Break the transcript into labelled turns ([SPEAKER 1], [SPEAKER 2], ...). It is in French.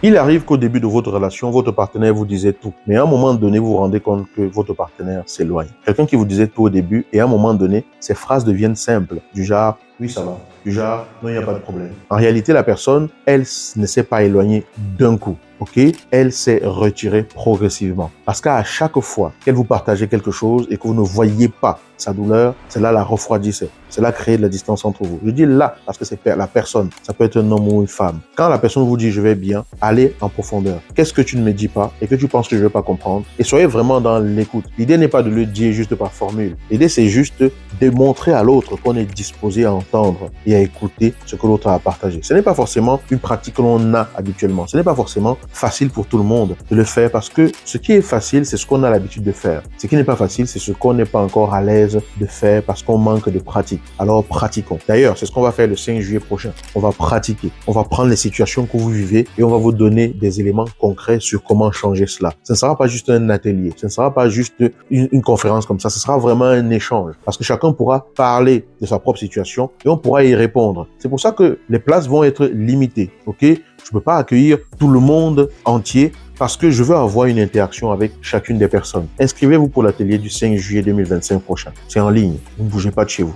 [SPEAKER 1] Il arrive qu'au début de votre relation, votre partenaire vous disait tout. Mais à un moment donné, vous vous rendez compte que votre partenaire s'éloigne. Quelqu'un qui vous disait tout au début et à un moment donné, ces phrases deviennent simples. Du genre, oui, ça va. Du genre, non, il n'y a pas de problème. En réalité, la personne, elle ne s'est pas éloignée d'un coup. Ok, elle s'est retirée progressivement. Parce qu'à chaque fois qu'elle vous partageait quelque chose et que vous ne voyez pas sa douleur, cela la refroidissait. Cela crée de la distance entre vous. Je dis là parce que c'est la personne. Ça peut être un homme ou une femme. Quand la personne vous dit je vais bien, allez en profondeur. Qu'est-ce que tu ne me dis pas et que tu penses que je ne vais pas comprendre? Et soyez vraiment dans l'écoute. L'idée n'est pas de le dire juste par formule. L'idée c'est juste de montrer à l'autre qu'on est disposé à entendre et à écouter ce que l'autre a à partager. Ce n'est pas forcément une pratique que l'on a habituellement. Ce n'est pas forcément facile pour tout le monde de le faire parce que ce qui est facile, c'est ce qu'on a l'habitude de faire. Ce qui n'est pas facile, c'est ce qu'on n'est pas encore à l'aise de faire parce qu'on manque de pratique. Alors pratiquons. D'ailleurs, c'est ce qu'on va faire le 5 juillet prochain. On va pratiquer. On va prendre les situations que vous vivez et on va vous donner des éléments concrets sur comment changer cela. Ce ne sera pas juste un atelier. Ce ne sera pas juste une conférence comme ça. Ce sera vraiment un échange parce que chacun pourra parler de sa propre situation et on pourra y répondre. C'est pour ça que les places vont être limitées. Ok? Je ne peux pas accueillir tout le monde entier parce que je veux avoir une interaction avec chacune des personnes. Inscrivez-vous pour l'atelier du 5 juillet 2025 prochain. C'est en ligne. Vous ne bougez pas de chez vous.